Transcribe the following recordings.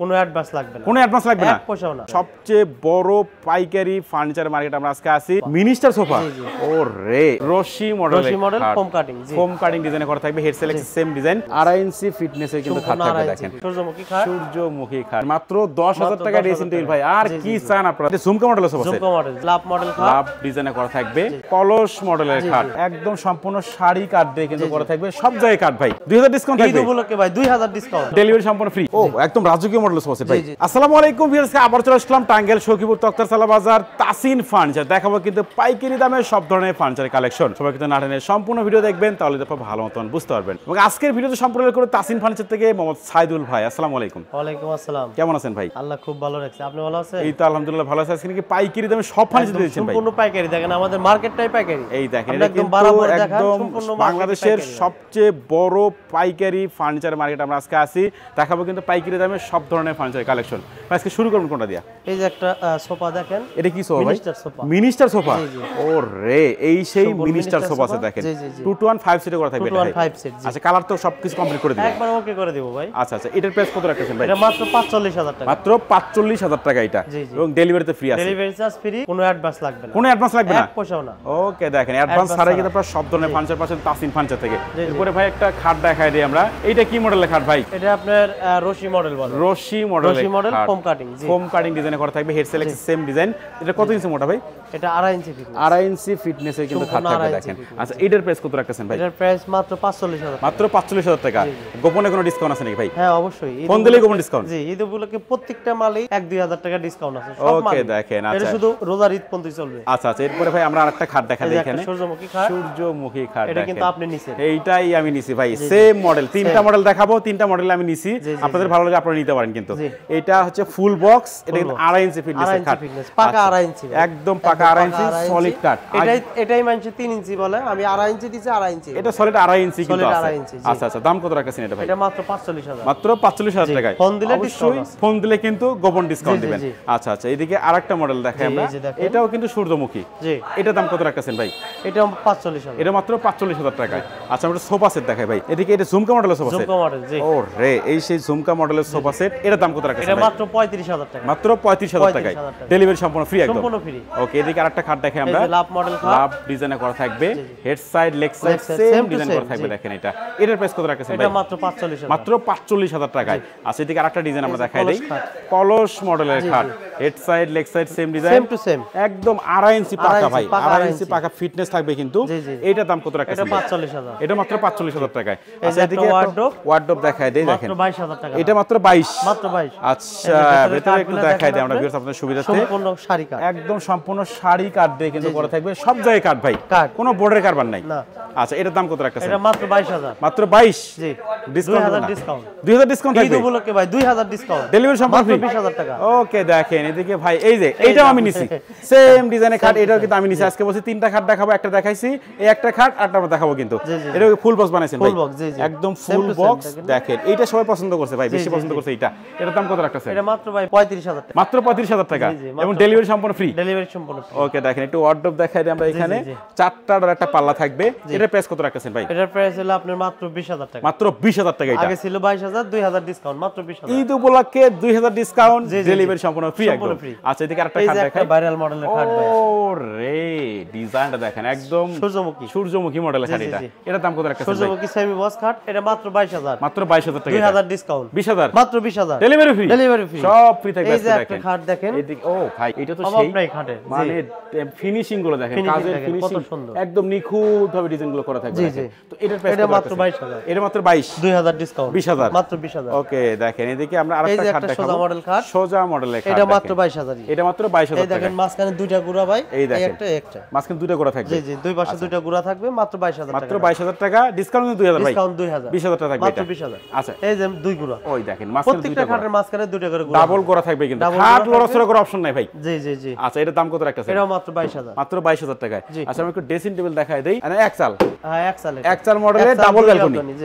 কোনো অ্যাডভান্স লাগবে না, কোনো অ্যাডভান্স লাগবে না, এক পয়সাও না। সবচেয়ে বড় পাইকারি ফার্নিচার মার্কেট আমরা আজকে আসি মিনিস্টার সোফা। ওরে রশি model, foam cutting, foam cutting ডিজাইনে করা থাকবে, হেড সেলেক্ট সেম ডিজাইন, 2.5 ইঞ্চি ফিটনেসের কিন্তু খাট থাকবে। দেখেন সূর্যমুখী খাট, সূর্যমুখী খাট মাত্র 10,000 টাকা ড্রেসিং টেবিল ভাই। আর কি চান আপনারা? ঝুমকা মডেল সোফা, ঝুমকা মডেল, লাভ মডেল খাট, লাভ ডিজাইনে করা থাকবে, কলস মডেলের খাট, একদম সম্পূর্ণ শাড়ি কাট দিয়ে কিন্তু করা থাকবে, সব জায়গায় কাট ভাই। 2000 ডিসকাউন্ট থাকবে, ঈদ উপলক্ষে ভাই 2000 ডিসকাউন্ট, ডেলিভারি সম্পূর্ণ ফ্রি। ও একদম রাজকীয় মডেল সোফা সেট ভাই। আসসালামু আলাইকুম ভিউয়ার্স, আবার চলে আসলাম টাঙ্গাইল সখীপুর তক্তারসালা বাজার তাসিন ফার্নিচার। দেখাবো কিন্তু পাইকারি দামে সব ধরনের ফার্নিচার কালেকশন। সবাই কিন্তু নাটনের সম্পূর্ণ ভিডিও দেখবেন, তাহলে তো ভালো মতন বুঝতে পারবেন। এবং আজকের ভিডিওতে সম্পূর্ণ করে তাসিন ফার্নিচার থেকে মোহাম্মদ সাইদুল ভাই। আসসালামু আলাইকুম। ওয়ালাইকুম আসসালাম। কেমন আছেন ভাই? আল্লাহ খুব ভালো রাখছে, আপনি ভালো আছেন? এই তো আলহামদুলিল্লাহ ভালো আছি। আজকে কি পাইকারি দামে সব ফার্নিচার দিয়েছেন ভাই? সম্পূর্ণ পাইকারি, দেখেন আমাদের মার্কেটটাই পাইকারি। এই দেখেন এটা একদম বাংলাদেশের সবচেয়ে বড় পাইকারি ফার্নিচার মার্কেট আমরা আজকে আসি। দেখাবো কিন্তু পাইকারি দামে সব ধরনের ফার্নিচার কালেকশন। আজকে শুরু করুন কোনটা দিয়া? এই যে একটা সোফা দেখেন, এটা কি সোফা ভাই? Minister sofa. মিনিস্টার সোফা, ওরে এই সেই মিনিস্টার সোফা আছে দেখেন। 2-1-5 সিটে করা থাকবে। 2-1-5 সিট। আচ্ছা কালার তো সবকিছু কমপ্লিট করে দিবেন? একবার ওকে করে দেব ভাই। আচ্ছা আচ্ছা, এটার প্রাইস কত রাখতেছেন ভাই? এটা মাত্র 45000 টাকা। মাত্র 45000 টাকা এটা, এবং ডেলিভারিতে ফ্রি আছে। ডেলিভারি চার্জ ফ্রি, কোনো অ্যাডভান্স লাগবে না, কোনো অ্যাডভান্স লাগবে না, এক পয়সাও না। ওকে দেখেন অ্যাডভান্স ছাড়াই কিন্তু আপনারা সব ধরনের ফার্নিচার পাচ্ছেন তাসিন ফার্নিচার থেকে। এরপরে ভাই একটা খাট দেখাই দিই আমরা। এইটা কি মডেলের খাট ভাই? এটা আপনার রশি মডেল বলে। রশি model, foam cutting, foam cutting ডিজাইনে করা থাকবে, হেড সেলেক্ট সেম ডিজাইন। এটা কত ইঞ্চি মোটা ভাই? এটা 2.5 ইঞ্চি ফিটনেস, 2.5 ইঞ্চি ফিটনেসের কিন্তু খাট থাকবে দেখেন। আচ্ছা এটার প্রাইস কত রাখতেছেন ভাই? এটার প্রাইস মাত্র 45000 মাত্র 45000 টাকা। গোপনে কোনো ডিসকাউন্ট আছে নাকি ভাই? হ্যাঁ অবশ্যই, ফোন দিলেই গোপন ডিসকাউন্ট। জি, ঈদ উপলক্ষে প্রত্যেকটা মালে 1-2000 টাকা ডিসকাউন্ট আছে সব ওকে দেখেন। আচ্ছা এটা শুধু রোজার ঈদ পর্যন্ত চলবে। আচ্ছা আচ্ছা, এরপরে ভাই আমরা আরেকটা খাট দেখা দিই এখানে। সূর্যমুখী খাট, সূর্যমুখী খাট। এটা কিন্তু আপনি নিছেন। এইটাই আমি নিছি ভাই, সেম মডেল। তিনটা মডেল দেখাবো, তিনটা মডেল আমি নিছি। আপনাদের ভালো লাগে আপনারা নিতে পারেন কিন্তু। এটা হচ্ছে ফুল বক্স, এটা কিন্তু 2.5 ইঞ্চি ফিটনেসের খাট, পাকা 2.5 ইঞ্চি, একদম পাকা 2.5 ইঞ্চি সলিড কাট। এটাই মানছে 3 ইঞ্চি বলে, আমি 2.5 ইঞ্চি দিছি, 2.5 ইঞ্চি। এটা সলিড 2.5 ইঞ্চি কিন্তু আছে। 2.5 ইঞ্চি। আচ্ছা আচ্ছা, দাম কত রাখছেন এটা ভাই? এটা মাত্র 45000। মাত্র 45000 টাকায়। ফোন দিলে ডিসকাউন্ট আছে, ফোন দিলে কিন্তু গোপন ডিসকাউন্ট দিবেন। আচ্ছা আচ্ছা, এইদিকে আরেকটা মডেল দেখাই আমরা। এটাও কিন্তু সূর্যমুখী। জি, এটা দাম কত রাখছেন ভাই? এটা 45000। এটা মাত্র 45000 টাকায়। আচ্ছা আমরা সোফা সেট দেখাই ভাই। এদিকে এটা ঝুমকা মডেলের সোফা সেট। ঝুমকা মডেল, জি। ওরে এই সেই ঝুমকা মডেলের সোফা সেট, এটার দাম কত রাখছেন ভাই? এটা মাত্র 35000 টাকা। মাত্র 35000 টাকায়, ডেলিভারি সম্পূর্ণ ফ্রি একদম। সম্পূর্ণ ফ্রি। ওকে এদিকে আরেকটা খাট দেখাই আমরা। এই যে লাভ মডেল খাট, লাভ ডিজাইনে করা থাকবে, head side leg side same design করা থাকবে দেখেন। এটার প্রাইস কত রাখছেন ভাই? এটা মাত্র 45000। মাত্র 45000 টাকায়। আচ্ছা এদিকে আরেকটা ডিজাইন আমরা দেখাই দেই। কলস মডেলের খাট, head side leg side same design, same to same, একদম 2.5 ইঞ্চি পাকা ভাই, 2.5 ইঞ্চি পাকা ফিটনেস থাকবে কিন্তু। এইটার দাম কত রাখছেন? এটা 45000। এটা মাত্র 45000 টাকায়। আচ্ছা এদিকে ওয়ার্ডরোব দেখাই দেই দেখেন, মাত্র 22000 টাকা। এটা মাত্র 22, মাত্র 22। আচ্ছা ভেতরে একটু দেখাই দেই আমরা ভিউয়ার্স আপনাদের সুবিধার্থে। সম্পূর্ণ শাড়ি কাট, একদম সম্পূর্ণ শাড়ি কাট দিয়ে কিন্তু করা থাকবে, সব জায়গায় কাট ভাই, কোনো বোর্ডের কারবার নাই। আচ্ছা এটার দাম কত রাখছেন? এটা মাত্র 22000। মাত্র 22। জি, ডিসকাউন্ট 2000 ডিসকাউন্ট, 2000 ডিসকাউন্ট থাকবে ঈদ উপলক্ষে ভাই 2000 ডিসকাউন্ট, ডেলিভারি সম্পূর্ণ ফ্রি, 20000 টাকা। ওকে দেখেন এদিকে ভাই, এই যে এইটাও আমি নিছি, সেম ডিজাইনের খাট, এটাও কিন্তু আমি নিছি। আজকে বলছি তিনটা খাট দেখাবো, একটা দেখাইছি, এই একটা খাট আরটা আমরা দেখাবো কিন্তু। এটা ফুল বক্স বানাইছেন ভাই, একদম ফুল বক্স দেখেন। এইটা সবাই পছন্দ করছে ভাই, বেশি পছন্দ করছে এইটা। এটার দাম কত রাখতেছেন? এটা মাত্র ভাই 35000 টাকা। মাত্র 35000 টাকা, এবং ডেলিভারি সম্পূর্ণ ফ্রি। ডেলিভারি সম্পূর্ণ ফ্রি। ওকে দেখেন একটু ওয়ার্ডরোব দেখাই দিই আমরা এখানে। চারটার আর একটা পাল্লা থাকবে। এটার প্রাইস কত রাখতেছেন ভাই? এটার প্রাইস হলো আপনার মাত্র 20000 টাকা। মাত্র 20000 টাকা। এটা আগে ছিল 22000, 2000 ডিসকাউন্ট, মাত্র 20000। ঈদ উপলক্ষে 2000 ডিসকাউন্ট, ডেলিভারি সম্পূর্ণ ফ্রি একদম। আচ্ছা এদিকে আরেকটা খাট দেখাই, একটা ভাইরাল মডেলের খাট ভাই। ওরে ডিজাইনটা দেখেন, একদম সূর্যমুখী মডেলের খাট। এটার দাম কত রাখছেন ভাই? সূর্যমুখী সেমি বক্স খাট, এটা মাত্র 22000। মাত্র 22000 টাকা। 2000 ডিসকাউন্ট, 20000, মাত্র 20000, ডেলিভারি ফ্রি। ডেলিভারি ফ্রি, সব ফ্রি থাকবে। এই যে একটা খাট দেখেন, এদিকে ও ভাই এটা তো সেই আপনাই খাটে মানে ফিনিশিং গুলো দেখেন, কাজের ফিনিশিং একদম নিখুঁত ভাবে ডিজাইন গুলো করা থাকবে। তো এটার প্রাইস এটা মাত্র 22000। এটা মাত্র 22, 2000 ডিসকাউন্ট, 20000, মাত্র 20000। ওকে দেখেন এদিকে আমরা আরেকটা খাট দেখাবো, সোজা মডেল খাট, সোজা মডেলের খাট। এটা মাত্র 22000। এটা মাত্র 22000 টাকা। এই দেখেন মাঝখানে দুইটা গুড়া ভাই, এই দেখেন একটা মাঝখানে দুইটা গুড়া থাকবে। জি জি, দুই পাশে দুইটা গুড়া থাকবে, মাত্র 22000 টাকা। মাত্র 22000 টাকা, ডিসকাউন্ট 2000 ভাই, ডিসকাউন্ট 2000, 20000 টাকা থাকবে মাত্র এটা। 20000। আচ্ছা এই যে দুই গুড়া, ওই দেখেন মাঝখানে প্রত্যেকটা খাটের মাঝখানে দুইটা করে গুড়া, ডাবল গুড়া থাকবে কিন্তু, খাট লড়াচড়া করার অপশন নাই ভাই। জি জি জি। আচ্ছা এটার দাম কত রাখতেছেন? এটা মাত্র 22000। মাত্র 22000 টাকায়। আচ্ছা আমি একটু ড্রেসিং টেবিল দেখাই দেই, মানে এক চাল। হ্যাঁ এক চাল, এক চাল মডেলের ডাবল ব্যালকনি।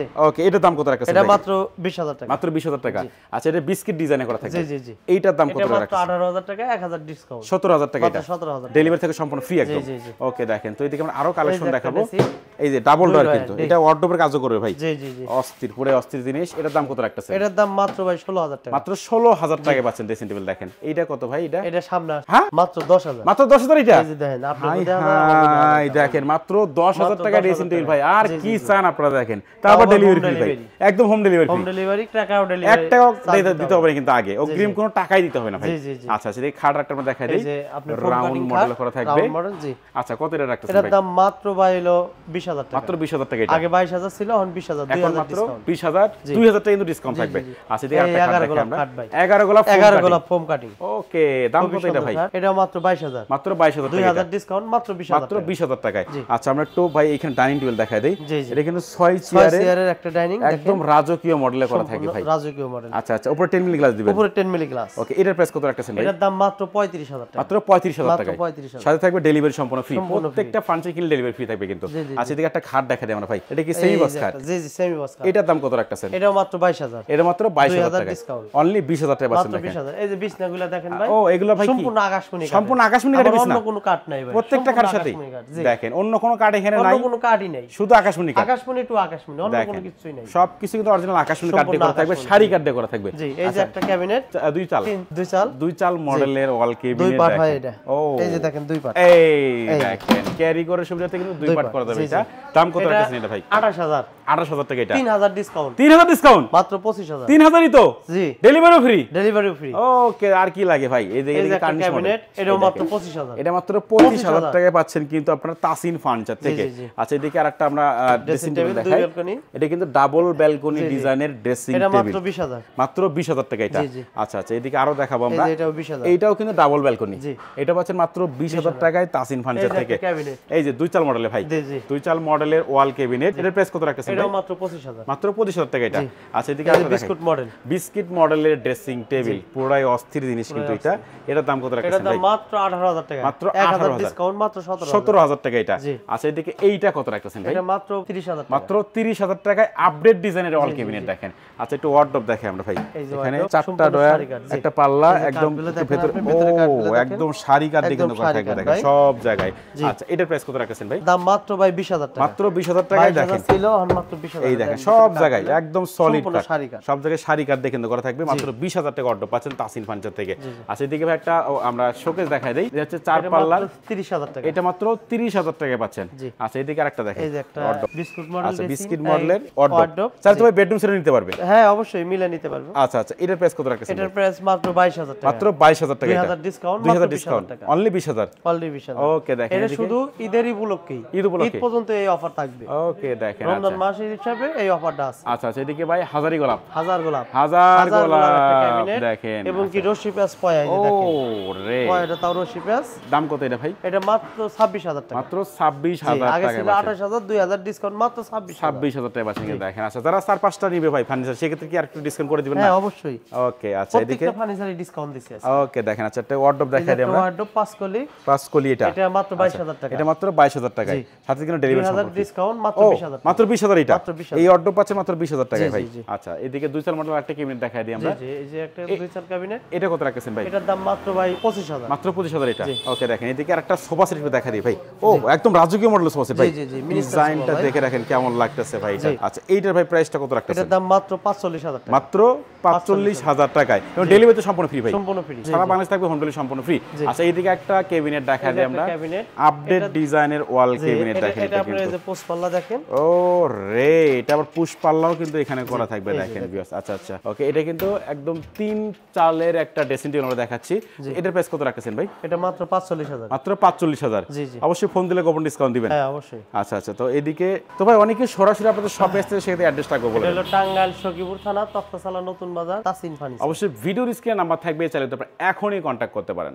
ওকে এটার দাম কত রাখতেছেন? এটা মাত্র 20000 টাকা। মাত্র 20000 টাকা। আচ্ছা এটা বিস্কিট ডিজাইনে করা থাকবে। জি জি জি। এইটার দাম কত রাখছেন? রাখছেন? এটা মাত্র 18000 টাকা, 1000 ডিসকাউন্ট, 17000 টাকা। এটা 17000, ডেলিভারি থেকে সম্পূর্ণ ফ্রি একদম। জি জি। ওকে দেখেন তো এদিকে আমরা আরো কালেকশন দেখাবো। এই যে ডাবল ডোর কিন্তু, এটা ওয়ার্ডরোবের কাজও করবে ভাই। জি জি জি। অস্থির, পুরো অস্থির জিনিস। এটার দাম কত রাখতেছেন? এটার দাম মাত্র ভাই 16,000 টাকা। মাত্র 16,000 টাকায় পাচ্ছেন ড্রেসিং টেবিল। দেখেন এইটা কত ভাই? এটা সামনে হ্যাঁ মাত্র 10,000। মাত্র 10,000 এটা? এই যে দেখেন আপনি হাই দেখেন মাত্র 10,000 টাকা ড্রেসিং টেবিল ভাই। আর কি চান আপনারা? দেখেন তারপর ডেলিভারি ফ্রি ভাই, একদম home delivery free. Home delivery টাকাও ডেলিভারি 1 টাকা দিতে হবে না কিন্তু আগে অগ্রিম কোনো টাকাই দিতে হবে না ভাই। আচ্ছা আচ্ছা এই খাট একটা আমরা দেখাই দেই। এই যে আপনি রাউন্ড মডেল করা থাকবে। রাউন্ড মডেল জি। আচ্ছা কত এটা রাখতেছেন এটার ভাই? দাম মাত্র ভাই হলো 20,000 টাকা। মাত্র 20,000 টাকা এটা। আগে 22,000 ছিল, এখন 20,000, এখন 2,000 মাত্র ডিসকাউন্ট। 20,000, 2,000 টাকা কিন্তু ডিসকাউন্ট থাকবে। আচ্ছা এই একটা খাট দেখাই আমরা। 11 গোলাপ 11 গোলাপ ফোম কাটিং। ওকে দাম কত এটা ভাই? এটা মাত্র 22,000। মাত্র 22,000 টাকা। 2,000 ডিসকাউন্ট, মাত্র 20,000 মাত্র 20,000 টাকায়। আচ্ছা আমরা একটু ভাই এখানে ডাইনিং টেবিল দেখাই দেই। এটা কিন্তু 6 চেয়ারের একটা ডাইনিং একদম রাজকীয় মডেলে করা থাকে ভাই। রাজকীয় মডেল। আচ্ছা আচ্ছা উপরে 10 মিলি গ্লাস দিবেন। উপরে 10 মিলি গ্লাস। ওকে এটার প্রাইস কত রাখতেছেন ভাই? এটার দাম মাত্র 35,000 টাকা। মাত্র 35,000 টাকা। 35,000 সাথে থাকবে ডেলিভারি সম্পূর্ণ ফ্রি। প্রত্যেকটা ফার্নিচার কিনলে ডেলিভারি ফ্রি থাকবে কিন্তু। আচ্ছা এদিকে একটা খাট দেখাই দেই আমরা ভাই। এটা কি সেমি বক্স খাট? জি জি সেমি বক্স খাট। এটার দাম কত রাখতেছেন? এটাও মাত্র 22,000। এটা মাত্র 22,000 টাকা। ডিসকাউন্ট। অনলি 20,000 টাকা পাচ্ছেন মাত্র 20,000। এই যে বিছনাগুলো দেখেন ভাই। ও এগুলো ভাই কি? সম্পূর্ণ আকাশমণি কাঠ। সম্পূর্ণ আকাশমণি কাঠের বিছনা। অন্য কোনো কাঠ নাই ভাই। প্রত্যেকটা কাঠের সাথে দেখেন অন্য কোনো কাঠ এখানে নাই। অন্য কোনো কাঠই নাই। শুধু আকাশমণি কাঠ। আকাশমণি টু আকাশমণি, অন্য কোনো কিছুই নাই। সবকিছু কিন্তু অরিজিনাল আকাশমণি কাঠ দিয়ে করা থাকবে, সারি কাঠ দিয়ে করা থাকবে। জি এই যে একটা ক্যাবিনেট দুই চাল মডেলের ওয়াল কেবিনেট। দুই পার্ট হয় এটা। ও এই যে দেখেন দুই পার্ট। এই দেখেন ক্যারি করে সুবিধাতে কিন্তু দুই পার্ট করা যাবে। এটা দাম কত রাখছেন এটা ভাই? 28,000। 28,000 টাকা এটা। 3,000 ডিসকাউন্ট। 3,000 ডিসকাউন্ট? মাত্র 25,000। 3,000ই তো? জি delivery free. Delivery free. Okay আর কি লাগে ভাই? এই যে একটা ক্যাবিনেট, এটাও মাত্র 25,000। এটা মাত্র 25,000 টাকায় পাচ্ছেন কিন্তু আপনারা তাসিন ফার্নিচার থেকে। আচ্ছা এদিকে আরেকটা আমরা ড্রেসিং টেবিল দেখাই। এটা কিন্তু ডাবল ব্যালকনি ডিজাইনের ড্রেসিং টেবিল। এটা মাত্র 20,000। মাত্র 20,000 টাকা এটা। আচ্ছা আচ্ছা এদিকে আরো দেখাবো আমরা। এই যে এটাও 20,000। এইটাও কিন্তু ডাবল ব্যালকনি। এটা পাচ্ছেন মাত্র 20,000 টাকায় তাসিন ফার্নিচার থেকে। এই যে দুই চাল মডেলে ভাই। দুই চাল মডেলের ওয়াল কেবিনেট। এটার প্রাইস কত রাখতেছেন? এটাও মাত্র 25,000। মাত্র 25,000 টাকা এটা। আচ্ছা এদিকে আরেকটা বিস্কুট মডেল। বিস্কিট মডেলের ড্রেসিং টেবিল, পুরাই অস্থির জিনিস কিন্তু এটা। এটার দাম কত রাখতেছেন ভাই? এটার দাম মাত্র 18,000 টাকা। মাত্র 1,000 ডিসকাউন্ট, মাত্র 17,000 টাকা এটা। আচ্ছা এদিকে এইটা কত রাখতেছেন ভাই? এটা মাত্র 30,000 টাকা। মাত্র 30,000 টাকায় আপডেট ডিজাইনের ওয়াল ক্যাবিনেট দেখেন। আচ্ছা একটু ওয়ার্ডরোব দেখে আমরা ভাই। এখানে চারটা ডয়ার, একটা পাল্লা, একদম ভেতরে একদম সারি কাঠ দিয়ে কিন্তু করা থাকবে দেখেন সব জায়গায়। আচ্ছা এটার প্রাইস কত রাখতেছেন ভাই? দাম মাত্র ভাই 20,000 টাকা। মাত্র 20,000 টাকায় দেখেন ছিল, এখন মাত্র 20,000। এই দেখেন সব জায়গায় একদম সলিড কাঠ, সারি কাঠ। সব জায়গায় সারি কাঠ দিয়ে কিন্তু করা থাকবে। মাত্র 20,000 টাকা ওয়ার্ডরোব পাচ্ছেন তাসিন ফার্নিচার থেকে। আচ্ছা এদিকে ভাই একটা আমরা শোকেস দেখাই দেই। এটা হচ্ছে চার পাল্লার, 30,000 টাকা। এটা মাত্র 30,000 টাকায় পাচ্ছেন। আচ্ছা এদিকে আরেকটা দেখেন। এই যে একটা বিস্কুট মডেল। আচ্ছা বিস্কিট মডেলের ওয়ার্ডরোব। চাইলে তুমি বেডরুম সেট নিতে পারবে। হ্যাঁ অবশ্যই মিলে নিতে পারবে। আচ্ছা আচ্ছা এটার প্রাইস কত রাখতেছেন? এটার প্রাইস মাত্র 22,000 টাকা। মাত্র 22,000 টাকা এটা। 2,000 ডিসকাউন্ট, 2,000 ডিসকাউন্ট, অনলি 20,000। অনলি 20,000। ওকে দেখেন এটা শুধু ঈদের উপলক্ষেই, ঈদ উপলক্ষে ঈদ পর্যন্ত এই অফার থাকবে। ওকে দেখেন রমজান মাসের হিসাবে এই অফারটা আছে। আচ্ছা আচ্ছা এদিকে ভাই হাজারি গোলাপ, হাজার গোলাপ একটা ক্যাবিনেট দেখেন, এবং কি রশি পেঁয়াজ পয়া, এই যে দেখেন ওরে পয়াটা তাও রশি পেঁয়াজ। দাম কত এটা ভাই? এটা মাত্র 26,000 টাকা। মাত্র 26,000 আগে টাকা। ছিল 28,000, 2,000 ডিসকাউন্ট, মাত্র 26,000 টাকা পাচ্ছেন দেখেন। আচ্ছা যারা 4-5টা নিবে ভাই ফার্নিচার, সেক্ষেত্রে কি আরেকটু ডিসকাউন্ট করে দিবেন না? হ্যাঁ অবশ্যই। ওকে আচ্ছা এদিকে প্রত্যেকটা ফার্নিচারে ডিসকাউন্ট দিছি। ওকে দেখেন আচ্ছা একটা ওয়ার্ডরোব দেখাই দিই আমরা। ওয়ার্ডরোব 5 কলি এটা মাত্র 22,000 টাকা। এটা মাত্র 22,000 টাকায়, সাথে কিন্তু ডেলিভারি 2,000 ডিসকাউন্ট, মাত্র 20,000 টাকা। মাত্র 20,000 এটা। মাত্র 20,000 এই ওয়ার্ডরোব পাচ্ছে মাত্র 20,000 টাকায় ভাই। জি। আচ্ছা এদিকে দুই চাল মডেল একটা ক্যাবিনেট দেখাই দিই আমরা। জি এই যে একটা দুই চাল ক্যাবিনেট। এটা কত রাখতেছেন ভাই? এটার দাম মাত্র ভাই 25,000। মাত্র 25,000 এটা। ওকে দেখেন এদিকে আরেকটা সোফা সেট দেখা দিই ভাই। ও একদম রাজকীয় মডেলের সোফা সেট ভাই। জি ডিজাইনটা দেখে রাখেন কেমন লাগতেছে ভাই এটা। আচ্ছা এইটার ভাই প্রাইসটা কত রাখতেছেন? এটার দাম মাত্র 45,000 টাকা। মাত্র 45,000 টাকায়, এবং ডেলিভারি তো সম্পূর্ণ ফ্রি ভাই। সম্পূর্ণ ফ্রি, সারা বাংলাদেশ থাকবে হোম ডেলিভারি সম্পূর্ণ ফ্রি। আচ্ছা এইদিকে একটা ক্যাবিনেট দেখা দিই আমরা, আপডেট ডিজাইনের ওয়াল ক্যাবিনেট দেখেন। এটা আপনারা এই যে পোস্ট পাল্লা দেখেন। ও রে এটা আবার পুশ পাল্লাও কিন্তু এখানে করা থাকবে দেখেন ভিউয়ার্স। আচ্ছা আচ্ছা ওকে এটা কিন্তু একদম 3 চালের একটা ড্রেসিং টেবিল আমরা দেখাচ্ছি। এটার প্রাইস কত রাখতেছেন ভাই? এটা মাত্র 45,000। মাত্র 45,000। জি অবশ্যই ফোন দিলে গোপন ডিসকাউন্ট দিবেন। হ্যাঁ অবশ্যই। আচ্ছা আচ্ছা তো এদিকে তো ভাই অনেকে সরাসরি আপনাদের শপে আসতে, সেক্ষেত্রে অ্যাড্রেসটা বলে এটা হলো টাঙ্গাইল সখীপুর থানা, তক্তাশালা, নতুন বাজার, তাসিন ফার্নিচার। অবশ্যই ভিডিওর স্ক্রিনে নাম্বার থাকবে, চাইলে তো আপনারা এখনই কন্ট্যাক্ট করতে পারেন।